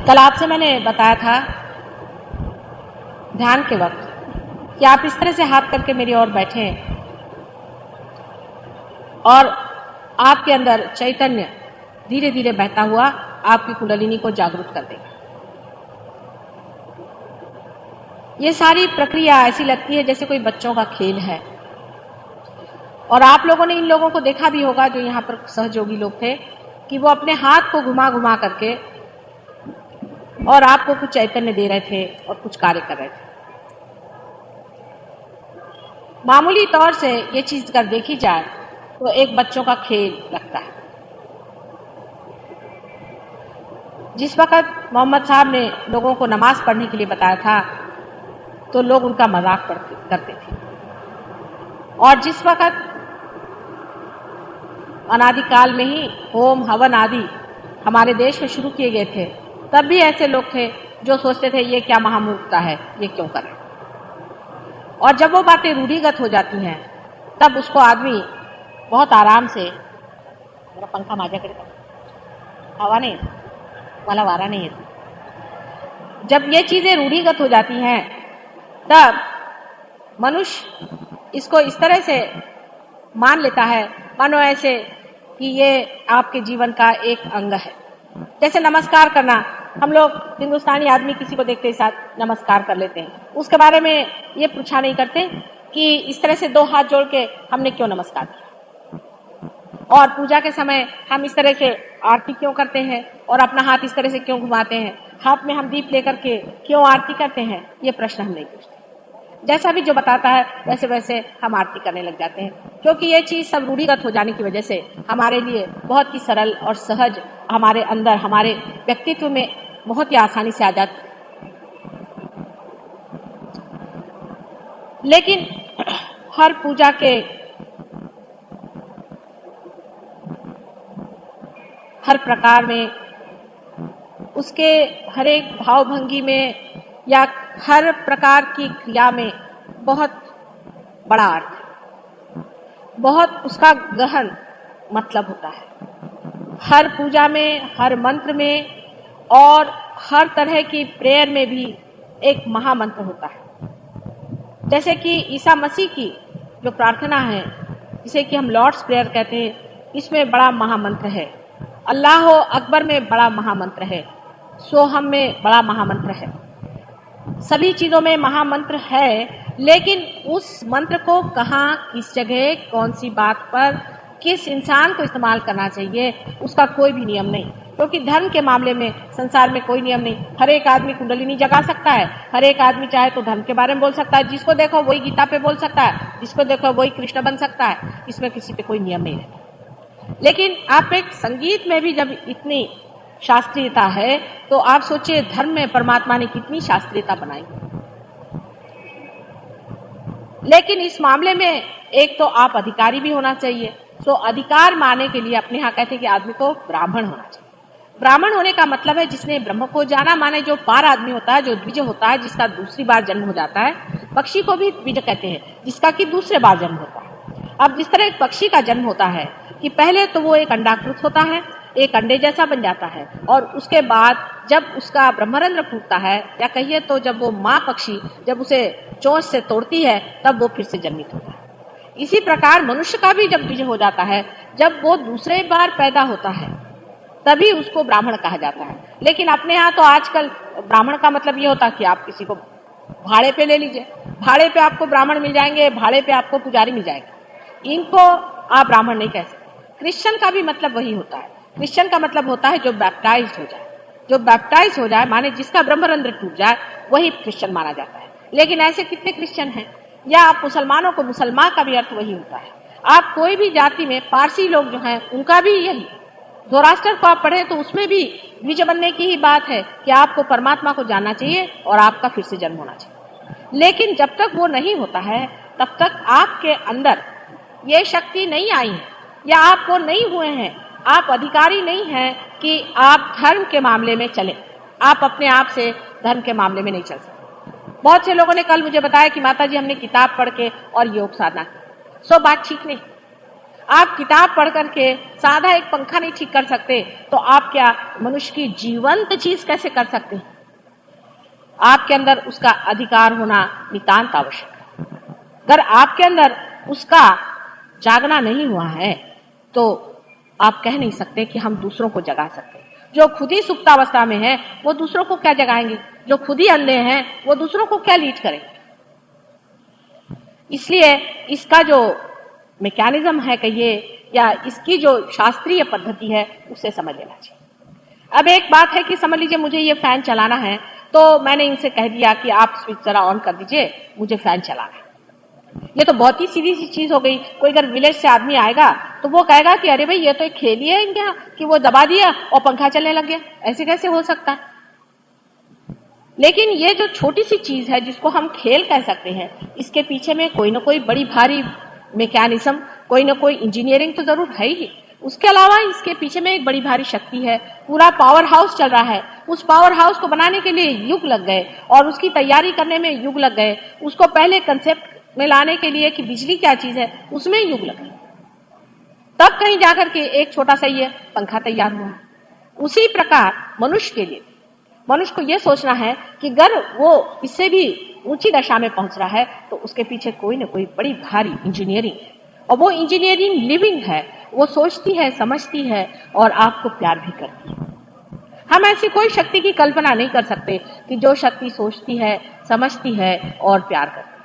कल आपसे मैंने बताया था ध्यान के वक्त कि आप इस तरह से हाथ करके मेरी ओर बैठे हैं और आपके अंदर चैतन्य धीरे धीरे बहता हुआ आपकी कुंडलिनी को जागरूक कर देगा। ये सारी प्रक्रिया ऐसी लगती है जैसे कोई बच्चों का खेल है, और आप लोगों ने इन लोगों को देखा भी होगा जो यहाँ पर सहयोगी लोग थे कि वो अपने हाथ को घुमा घुमा करके और आपको कुछ चैतन्य दे रहे थे और कुछ कार्य कर रहे थे। मामूली तौर से ये चीज अगर देखी जाए तो एक बच्चों का खेल लगता है। जिस वक्त मोहम्मद साहब ने लोगों को नमाज पढ़ने के लिए बताया था तो लोग उनका मजाक करते थे, और जिस वक्त अनादिकाल में ही होम हवन आदि हमारे देश में शुरू किए गए थे तब भी ऐसे लोग थे जो सोचते थे ये क्या महामूर्खता है, ये क्यों करें। और जब वो बातें रूढ़िगत हो जाती हैं तब उसको आदमी बहुत आराम से, मेरा पंखा माझ्या करेगा, हवा नहीं वाला वारा नहीं है। जब ये चीजें रूढ़िगत हो जाती हैं तब मनुष्य इसको इस तरह से मान लेता है मानो ऐसे कि ये आपके जीवन का एक अंग है। जैसे नमस्कार करना, हम लोग हिंदुस्तानी आदमी किसी को देखते ही साथ नमस्कार कर लेते हैं, उसके बारे में ये पूछा नहीं करते कि इस तरह से दो हाथ जोड़ के हमने क्यों नमस्कार किया, और पूजा के समय हम इस तरह से आरती क्यों करते हैं और अपना हाथ इस तरह से क्यों घुमाते हैं, हाथ में हम दीप लेकर के क्यों आरती करते हैं, ये प्रश्न हम नहीं पूछते। जैसा भी जो बताता है वैसे वैसे हम आरती करने लग जाते हैं, क्योंकि ये चीज सब रूढ़िगत हो जाने की वजह से हमारे लिए बहुत ही सरल और सहज हमारे अंदर हमारे व्यक्तित्व में बहुत ही आसानी से आ जाती है। लेकिन हर पूजा के हर प्रकार में, उसके हर एक भावभंगी में या हर प्रकार की क्रिया में बहुत बड़ा अर्थ, बहुत उसका गहन मतलब होता है। हर पूजा में, हर मंत्र में और हर तरह की प्रेयर में भी एक महामंत्र होता है। जैसे कि ईसा मसीह की जो प्रार्थना है जिसे कि हम लॉर्ड्स प्रेयर कहते हैं, इसमें बड़ा महामंत्र है। अल्लाह अकबर में बड़ा महामंत्र है, सोहम में बड़ा महामंत्र है। सभी चीजों में महामंत्र है, लेकिन उस मंत्र को कहाँ, किस जगह, कौन सी बात पर, किस इंसान को इस्तेमाल करना चाहिए, उसका कोई भी नियम नहीं। क्योंकि धर्म के मामले में संसार में कोई नियम नहीं। हर एक आदमी कुंडलिनी जगा सकता है, हर एक आदमी चाहे तो धर्म के बारे में बोल सकता है, जिसको देखो वही गीता पे बोल सकता है, जिसको देखो वही कृष्ण बन सकता है। इसमें किसी पे कोई नियम नहीं रहता। लेकिन आप एक संगीत में भी जब इतनी शास्त्रीयता है तो आप सोचिए धर्म में परमात्मा ने कितनी शास्त्रीयता बनाई। लेकिन इस मामले में एक तो आप अधिकारी भी होना चाहिए। तो अधिकार माने के लिए अपने यहाँ कहते हैं कि आदमी को ब्राह्मण होना चाहिए। ब्राह्मण होने का मतलब है जिसने ब्रह्म को जाना, माने जो पार आदमी होता है, जो द्विज होता है, जिसका दूसरी बार जन्म हो जाता है। पक्षी को भी द्विज कहते हैं, जिसका कि दूसरे बार जन्म होता है। अब जिस तरह एक पक्षी का जन्म होता है कि पहले तो वो एक अंडाकृत होता है, एक अंडे जैसा बन जाता है, और उसके बाद जब उसका ब्रह्मरंध्र फूटता है, या कहिए तो जब वो माँ पक्षी जब उसे चोंच से तोड़ती है तब वो फिर से जन्मित होता है। इसी प्रकार मनुष्य का भी जब बीज हो जाता है, जब वो दूसरे बार पैदा होता है तभी उसको ब्राह्मण कहा जाता है। लेकिन अपने यहाँ तो आजकल ब्राह्मण का मतलब ये होता है कि आप किसी को भाड़े पे ले लीजिए, भाड़े पे आपको ब्राह्मण मिल जाएंगे, भाड़े पे आपको पुजारी मिल जाएंगे, इनको आप ब्राह्मण नहीं कह सकते। क्रिश्चियन का भी मतलब वही होता है। क्रिश्चियन का मतलब होता है जो बैप्टाइज हो जाए, जो बैप्टाइज हो जाए माने जिसका ब्रह्मरंध्र टूट जाए, वही क्रिश्चियन माना जाता है। लेकिन ऐसे कितने क्रिश्चियन हैं? या आप मुसलमानों को, मुसलमान का भी अर्थ वही होता है। आप कोई भी जाति में, पारसी लोग जो हैं उनका भी यही, ज़ोरास्टर को आप पढ़े तो उसमें भी द्विज बनने की ही बात है कि आपको परमात्मा को जानना चाहिए और आपका फिर से जन्म होना चाहिए। लेकिन जब तक वो नहीं होता है तब तक आपके अंदर ये शक्ति नहीं आई है, या आप वो नहीं हुए हैं, आप अधिकारी नहीं हैं कि आप धर्म के मामले में चलें। आप अपने आप से धर्म के मामले में नहीं चल सकते। बहुत से लोगों ने कल मुझे बताया कि माता जी हमने किताब पढ़ के और योग साधना की, सो बात ठीक नहीं। आप किताब पढ़ करके सादा एक पंखा नहीं ठीक कर सकते, तो आप क्या मनुष्य की जीवंत चीज कैसे कर सकते हैं? आपके अंदर उसका अधिकार होना नितांत आवश्यक है। अगर आपके अंदर उसका जागना नहीं हुआ है तो आप कह नहीं सकते कि हम दूसरों को जगा सकते हैं। जो खुद ही सुप्तावस्था में है वो दूसरों को क्या जगाएंगे? जो खुद ही अंधे हैं वो दूसरों को क्या लीड करेंगे? इसलिए इसका जो मैकेनिज्म है कहिए या इसकी जो शास्त्रीय पद्धति है उसे समझ लेना चाहिए। अब एक बात है कि समझ लीजिए मुझे ये फैन चलाना है, तो मैंने इनसे कह दिया कि आप स्विच जरा ऑन कर दीजिए, मुझे फैन चलाना है। ये तो बहुत ही सीधी सी चीज हो गई। कोई अगर विलेज से आदमी आएगा तो वो कहेगा कि अरे भाई ये तो एक खेल ही है इनके यहाँ कि वो दबा दिया और पंखा चलने लग गया, ऐसे कैसे हो सकता है? लेकिन ये जो छोटी सी चीज है जिसको हम खेल कह सकते हैं, इसके पीछे में कोई ना कोई बड़ी भारी मैकेनिज्म, कोई ना कोई इंजीनियरिंग तो जरूर है ही। उसके अलावा इसके पीछे में एक बड़ी भारी शक्ति है, पूरा पावर हाउस चल रहा है। उस पावर हाउस को बनाने के लिए युग लग गए और उसकी तैयारी करने में युग लग गए। उसको पहले कंसेप्ट में लाने के लिए कि बिजली क्या चीज है उसमें युग लग गए, तब कहीं जाकर के एक छोटा सा ये पंखा तैयार हुआ। उसी प्रकार मनुष्य के लिए, मनुष्य को यह सोचना है कि अगर वो इससे भी ऊंची दशा में पहुंच रहा है तो उसके पीछे कोई ना कोई बड़ी भारी इंजीनियरिंग है, और वो इंजीनियरिंग लिविंग है। वो सोचती है, समझती है और आपको प्यार भी करती है। हम ऐसी कोई शक्ति की कल्पना नहीं कर सकते कि जो शक्ति सोचती है, समझती है और प्यार करती है।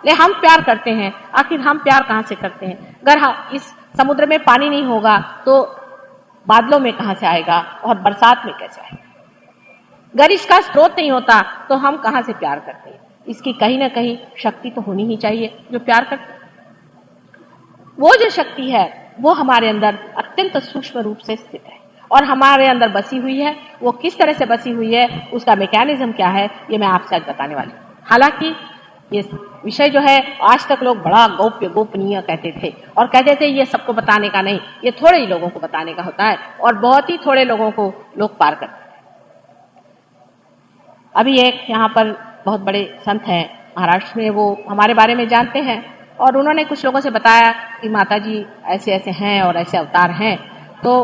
ले हम प्यार करते हैं, आखिर हम प्यार कहां से करते हैं? अगर हम इस समुद्र में पानी नहीं होगा तो बादलों में कहां से आएगा और बरसात में कैसे आएगा? अगर इसका स्रोत नहीं होता तो हम कहां से प्यार करते हैं? इसकी कहीं ना कहीं शक्ति तो होनी ही चाहिए जो प्यार करते। वो जो शक्ति है वो हमारे अंदर अत्यंत सूक्ष्म रूप से स्थित है और हमारे अंदर बसी हुई है। वो किस तरह से बसी हुई है, उसका मैकेनिज्म क्या है, ये मैं आपसे आज बताने वाली हूँ। हालांकि ये विषय जो है आज तक लोग बड़ा गौप्य गोपनीय कहते थे और कहते थे ये सबको बताने का नहीं, ये थोड़े ही लोगों को बताने का होता है और बहुत ही थोड़े लोगों को लोग पार करते हैं। अभी एक यहाँ पर बहुत बड़े संत हैं महाराष्ट्र में, वो हमारे बारे में जानते हैं और उन्होंने कुछ लोगों से बताया कि माता जी ऐसे ऐसे हैं और ऐसे अवतार हैं। तो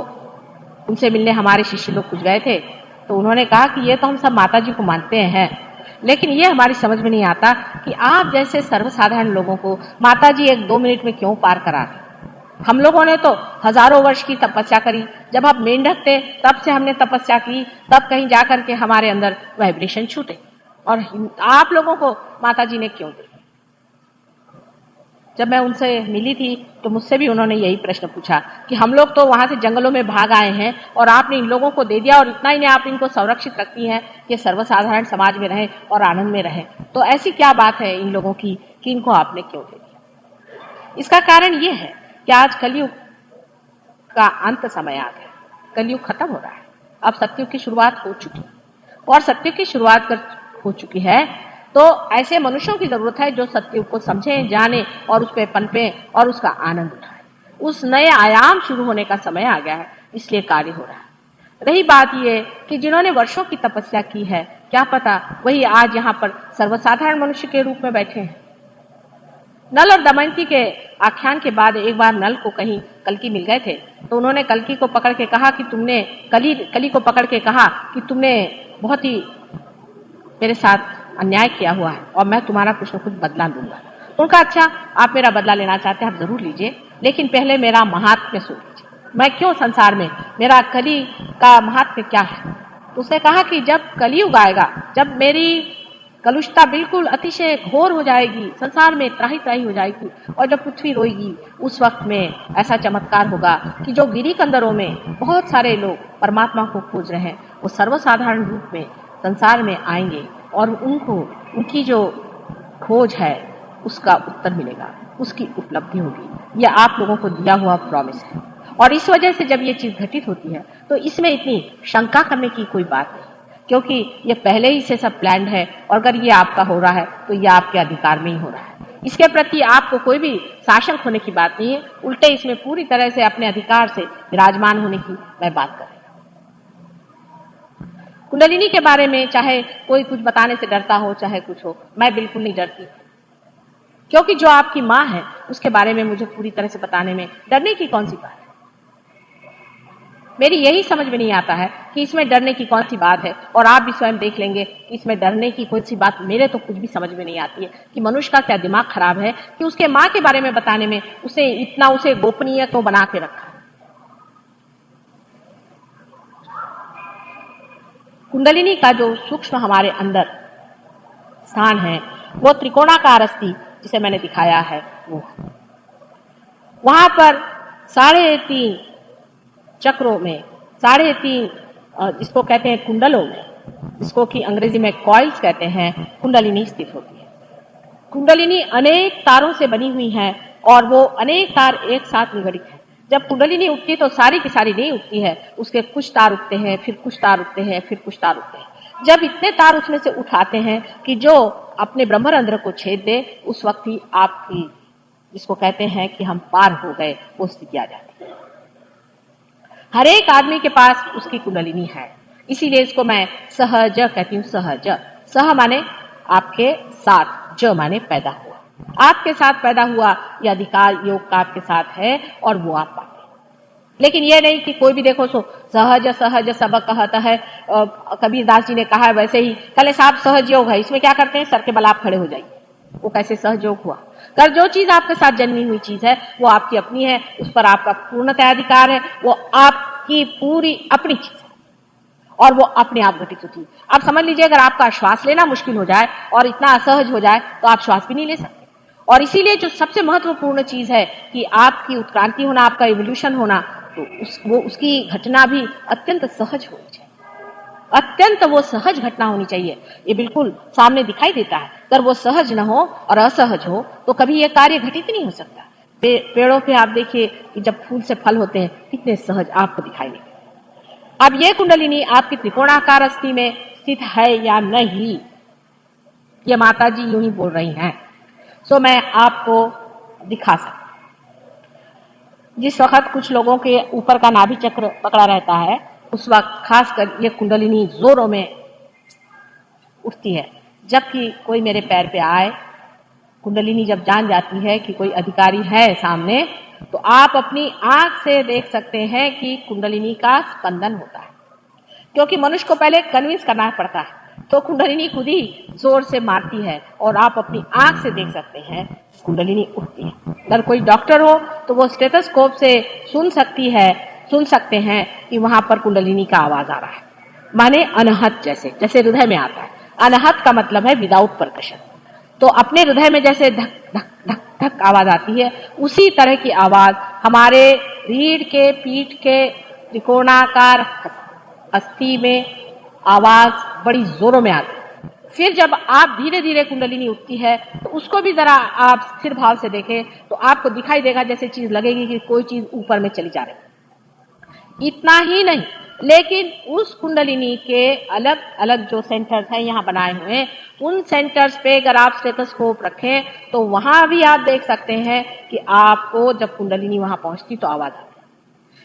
उनसे मिलने हमारे शिष्य लोग कुछ गए थे, तो उन्होंने कहा कि ये तो हम सब माता जी को मानते हैं, लेकिन ये हमारी समझ में नहीं आता कि आप जैसे सर्वसाधारण लोगों को माता जी 1-2 मिनट में क्यों पार करा दें। हम लोगों ने तो हजारों वर्ष की तपस्या करी, जब हम मेंढक थे तब से हमने तपस्या की, तब कहीं जाकर के हमारे अंदर वाइब्रेशन छूटे, और आप लोगों को माता जी ने क्यों दी? जब मैं उनसे मिली थी तो मुझसे भी उन्होंने यही प्रश्न पूछा कि हम लोग तो वहां से जंगलों में भाग आए हैं और आपने इन लोगों को दे दिया और इतना ही नहीं आप इनको संरक्षित रखती हैं कि सर्वसाधारण समाज में रहें और आनंद में रहें, तो ऐसी क्या बात है इन लोगों की कि इनको आपने क्यों दे दिया? इसका कारण ये है कि आज कलयुग का अंत समय आ गया, कलयुग खत्म हो रहा है, अब सत्युग की शुरुआत हो चुकी है और सत्युग की शुरुआत हो चुकी है तो ऐसे मनुष्यों की जरूरत है जो सत्युग को समझें, जाने और उस पर पनपे और उसका आनंद उठाएं। उस नए आयाम शुरू होने का समय आ गया है, इसलिए कार्य हो रहा है। रही बात ये कि जिन्होंने वर्षों की तपस्या की है, क्या पता वही आज यहाँ पर सर्वसाधारण मनुष्य के रूप में बैठे हैं। नल और दमयंती के आख्यान के बाद एक बार नल को कहीं कल्कि मिल गए थे, तो उन्होंने कल्कि को पकड़ के कहा कि तुमने कली को पकड़ के कहा कि तुमने बहुत ही मेरे साथ अन्याय किया हुआ है और मैं तुम्हारा कुछ न कुछ बदला दूंगा। उनका अच्छा, आप मेरा बदला लेना चाहते हैं आप जरूर लीजिए, लेकिन पहले मेरा महात्म्य सुन लीजिए, मैं क्यों संसार में, मेरा कली का महात्म्य क्या है। तो उसने कहा कि जब कलियुग आएगा, जब मेरी कलुषता बिल्कुल अतिशय घोर हो जाएगी, संसार में त्राही त्राही हो जाएगी और जब पृथ्वी रोएगी, उस वक्त में ऐसा चमत्कार होगा कि जो गिरी कंदरों में बहुत सारे लोग परमात्मा को खोज रहे हैं वो सर्वसाधारण रूप में संसार में आएंगे और उनको उनकी जो खोज है उसका उत्तर मिलेगा, उसकी उपलब्धि होगी। यह आप लोगों को दिया हुआ प्रॉमिस है और इस वजह से जब ये चीज घटित होती है तो इसमें इतनी शंका करने की कोई बात नहीं, क्योंकि ये पहले ही से सब प्लान्ड है और अगर ये आपका हो रहा है तो ये आपके अधिकार में ही हो रहा है। इसके प्रति आपको कोई भी शासन होने की बात नहीं है, उल्टे इसमें पूरी तरह से अपने अधिकार से विराजमान होने की मैं बात कर रही हूँ। कुंडलिनी के बारे में चाहे कोई कुछ बताने से डरता हो चाहे कुछ हो, मैं बिल्कुल नहीं डरती। क्योंकि जो आपकी माँ है उसके बारे में मुझे पूरी तरह से बताने में डरने की कौन सी बात है। मेरी यही समझ में नहीं आता है कि इसमें डरने की कौन सी बात है। और आप भी स्वयं देख लेंगे कि इसमें डरने की कौन सी बात, मेरे तो कुछ भी समझ में नहीं आती है कि मनुष्य का क्या दिमाग खराब है कि उसके माँ के बारे में बताने में उसे इतना उसे गोपनीय तो बना के रखा। कुंडलिनी का जो सूक्ष्म हमारे अंदर स्थान है वो त्रिकोणाकार अस्थि जिसे मैंने दिखाया है वो वहां पर 3.5 चक्रों में 3.5 जिसको कहते हैं कुंडलों में, जिसको कि अंग्रेजी में कॉइल्स कहते हैं, कुंडलिनी स्थित होती है। कुंडलिनी अनेक तारों से बनी हुई है और वो अनेक तार एक साथ निगड़ित है। जब कुंडलिनी उठती है तो सारी की सारी नहीं उठती है, उसके कुछ तार उठते हैं, फिर कुछ तार उठते हैं, फिर कुछ तार उठते हैं। जब इतने तार उसमें से उठाते हैं कि जो अपने ब्रह्मरंध्र को छेद दे, उस वक्त ही आपकी जिसको कहते हैं कि हम पार हो गए वो स्थिति आ जाती है। हर एक आदमी के पास उसकी कुंडलिनी है, इसीलिए इसको मैं सहज कहती हूँ। सहज, सह माने आपके साथ, ज माने पैदा हुआ, आपके साथ पैदा हुआ, यह अधिकार योग का आपके साथ है और वो आप पाते। लेकिन ये नहीं कि कोई भी देखो सो सहज सहज सब कहत है। कबीरदास जी ने कहा है वैसे ही कले साहब सहज योग है, इसमें क्या करते हैं, सर के बल आप खड़े हो जाइए। वो कैसे सहज योग हुआ? कर जो चीज आपके साथ जन्मी हुई चीज है वो आपकी अपनी है, उस पर आपका पूर्णतः अधिकार है, वो आपकी पूरी अपनी चीज है और वो अपने आप घटित होती है। आप समझ लीजिए अगर आपका श्वास लेना मुश्किल हो जाए और इतना असहज हो जाए तो आप श्वास भी नहीं ले सकते। और इसीलिए जो सबसे महत्वपूर्ण चीज है कि आपकी उत्क्रांति होना, आपका इवोल्यूशन होना, तो उसकी घटना भी अत्यंत सहज होनी चाहिए, अत्यंत वो सहज घटना होनी चाहिए। ये बिल्कुल सामने दिखाई देता है। अगर वो सहज न हो और असहज हो तो कभी ये कार्य घटित नहीं हो सकता। पेड़ों पे आप देखिए कि जब फूल से फल होते हैं कितने सहज आपको दिखाई देते हैं। अब ये कुंडलिनी आपकी त्रिकोणाकार अस्थि में स्थित है या नहीं, ये माता जी यूं ही बोल रही हैं, सो मैं आपको दिखा सकती। जिस वक्त कुछ लोगों के ऊपर का नाभि चक्र पकड़ा रहता है उस वक्त खासकर ये कुंडलिनी जोरों में उठती है। जबकि कोई मेरे पैर पे आए, कुंडलिनी जब जान जाती है कि कोई अधिकारी है सामने, तो आप अपनी आंख से देख सकते हैं कि कुंडलिनी का स्पंदन होता है। क्योंकि मनुष्य को पहले कन्विंस करना पड़ता है, तो कुंडलिनी खुद ही जोर से मारती है और आप अपनी आंख से देख सकते हैं कुंडलिनी उठती है। अगर कोई डॉक्टर हो तो वो स्टेथोस्कोप से सुन सकते हैं कि वहां पर कुंडलिनी का आवाज आ रहा है, माने अनहत, जैसे हृदय में आता है। अनहत का मतलब है विदाउट परकशन। तो अपने हृदय में जैसे धक धक धक धक आवाज आती है, उसी तरह की आवाज हमारे रीढ़ के पीठ के त्रिकोणाकार अस्थि में आवाज बड़ी जोरों में आती है। फिर जब आप धीरे धीरे कुंडलिनी उठती है तो उसको भी जरा आप स्थिर भाव से देखें तो आपको दिखाई देगा जैसे चीज लगेगी कि कोई चीज ऊपर में चली जा रही। इतना ही नहीं, लेकिन उस कुंडलिनी के अलग अलग जो सेंटर्स हैं यहाँ बनाए हुए, उन सेंटर्स पे अगर आप स्टेथोस्कोप रखें तो वहां भी आप देख सकते हैं कि आपको जब कुंडलिनी वहां पहुंचती तो आवाज आती है।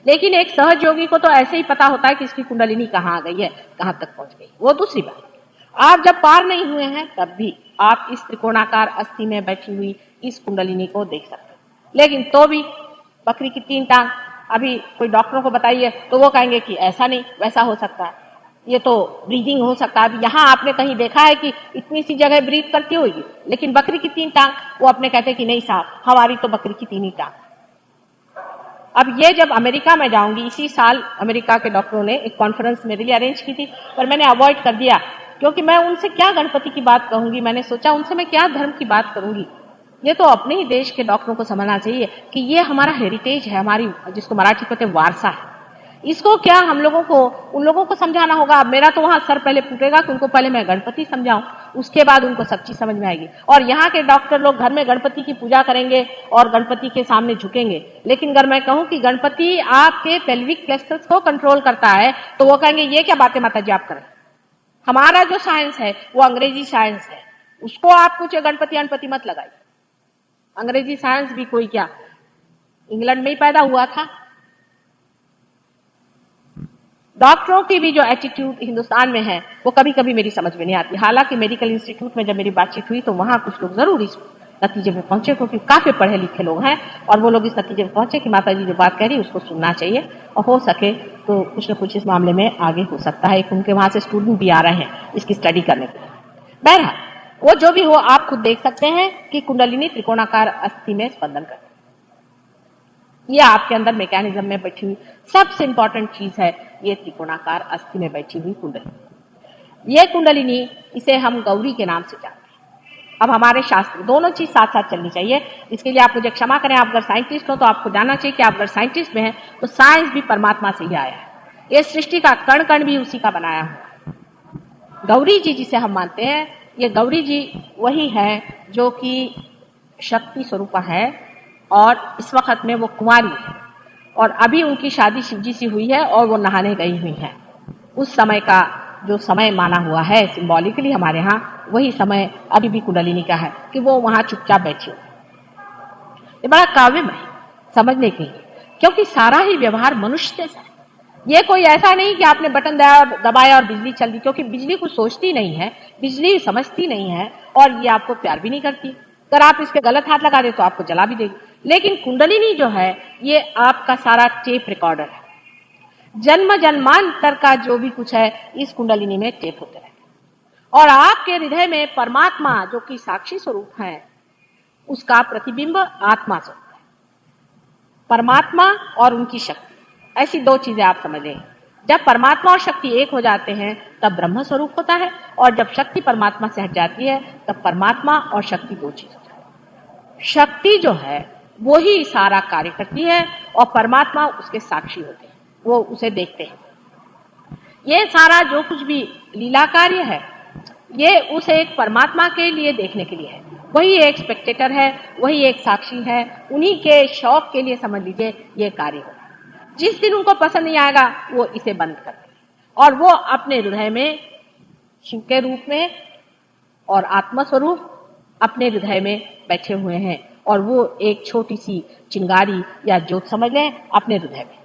लेकिन एक सहज योगी को तो ऐसे ही पता होता है कि इसकी कुंडलिनी कहाँ आ गई है, कहाँ तक पहुंच गई, वो दूसरी बात। आप जब पार नहीं हुए हैं तब भी आप इस त्रिकोणाकार अस्थि में बैठी हुई इस कुंडलिनी को देख सकते हैं। लेकिन तो भी बकरी की 3 टांग, अभी कोई डॉक्टरों को बताइए तो वो कहेंगे कि ऐसा नहीं वैसा हो सकता है, ये तो ब्रीदिंग हो सकता है। अभी यहाँ आपने कहीं देखा है कि इतनी सी जगह ब्रीथ करती होगी, लेकिन बकरी की 3 टांग, वो अपने कहते हैं कि नहीं साहब हमारी तो बकरी की 3 ही टांग। अब ये जब अमेरिका में जाऊंगी, इसी साल अमेरिका के डॉक्टरों ने एक कॉन्फ्रेंस मेरे लिए अरेंज की थी, पर मैंने अवॉइड कर दिया क्योंकि मैं उनसे क्या गणपति की बात कहूंगी। मैंने सोचा उनसे मैं क्या धर्म की बात करूंगी। ये तो अपने ही देश के डॉक्टरों को समझना चाहिए कि ये हमारा हेरिटेज है, हमारी जिसको मराठी कहते हैं वारसा है। इसको क्या हम लोगों को उन लोगों को समझाना होगा। अब मेरा तो वहां सर पहले फूटेगा कि उनको पहले मैं गणपति समझाऊं, उसके बाद उनको सब चीज समझ में आएगी। और यहाँ के डॉक्टर लोग घर में गणपति की पूजा करेंगे और गणपति के सामने झुकेंगे, लेकिन अगर मैं कहूं कि गणपति आपके पेल्विक प्लेक्सस को कंट्रोल करता है तो वो कहेंगे ये क्या बातें माता जी आप करें। हमारा जो साइंस है वो अंग्रेजी साइंस है, उसको आप कुछ गणपति अनपति मत लगाइए। अंग्रेजी साइंस भी कोई क्या इंग्लैंड में ही पैदा हुआ था। डॉक्टरों की भी जो एटीट्यूड हिंदुस्तान में है वो कभी कभी मेरी समझ में नहीं आती। हालांकि मेडिकल इंस्टीट्यूट में जब मेरी बातचीत हुई तो वहां कुछ लोग जरूर नतीजे में पहुंचे, क्योंकि काफी पढ़े लिखे लोग हैं और वो लोग इस नतीजे में पहुंचे कि माता जी जो बात कह रही है उसको सुनना चाहिए और हो सके तो कुछ न कुछ इस मामले में आगे हो सकता है। उनके वहां से स्टूडेंट भी आ रहे हैं इसकी स्टडी करने के लिए। बहरहाल वो जो भी हो, आप खुद देख सकते हैं कि कुंडलिनी त्रिकोणाकार अस्थि में स्पंदन करती है। ये आपके अंदर मैकेनिज्म में बैठी हुई सबसे इंपॉर्टेंट चीज है, ये त्रिकोणाकार अस्थि में बैठी हुई कुंडलिनी। ये कुंडलिनी, इसे हम गौरी के नाम से जानते हैं। अब हमारे शास्त्र दोनों चीज साथ साथ चलनी चाहिए। इसके लिए आप मुझे क्षमा करें, आप अगर साइंटिस्ट हो तो आपको जानना चाहिए कि आप अगर साइंटिस्ट में हैं तो साइंस भी परमात्मा से ही आया है। ये सृष्टि का कण कण भी उसी का बनाया हुआ। गौरी जी जिसे हम मानते हैं, ये गौरी जी वही है जो कि शक्ति स्वरूप है और इस वक्त में वो कुंवारी है और अभी उनकी शादी शिवजी से हुई है और वो नहाने गई हुई है। उस समय का जो समय माना हुआ है सिंबॉलिकली हमारे यहाँ, वही समय अभी भी कुंडलिनी का है कि वो वहां चुपचाप बैठी हो। ये बड़ा काव्यमय समझने के लिए, क्योंकि सारा ही व्यवहार मनुष्य से है। ये कोई ऐसा नहीं कि आपने बटन दबाया और बिजली चल दी, क्योंकि बिजली कुछ सोचती नहीं है, बिजली समझती नहीं है और ये आपको प्यार भी नहीं करती। अगर आप इस पे गलत हाथ लगा दे तो आपको जला भी देगी। लेकिन कुंडलिनी जो है ये आपका सारा टेप रिकॉर्डर है। जन्म जन्मांतर का जो भी कुछ है इस कुंडलिनी में टेप होते रहते हैं और आपके हृदय में परमात्मा जो कि साक्षी स्वरूप है, उसका प्रतिबिंब आत्मा स्वरूप है। परमात्मा और उनकी शक्ति, ऐसी दो चीजें आप समझ लें। जब परमात्मा और शक्ति एक हो जाते हैं तब ब्रह्म स्वरूप होता है और जब शक्ति परमात्मा से हट जाती है तब परमात्मा और शक्ति दो चीज होती है। शक्ति जो है वो ही सारा कार्य करती है और परमात्मा उसके साक्षी होते हैं, वो उसे देखते हैं। ये सारा जो कुछ भी लीला कार्य है ये उस एक परमात्मा के लिए देखने के लिए है। वही एक स्पेक्टेटर है, वही एक साक्षी है, उन्हीं के शौक के लिए समझ लीजिए ये कार्य होगा। जिस दिन उनको पसंद नहीं आएगा वो इसे बंद कर देंगे और वो अपने हृदय में शिव के रूप में और आत्मा स्वरूप अपने हृदय में बैठे हुए हैं और वो एक छोटी सी चिंगारी या ज्योत समझ लें अपने हृदय में।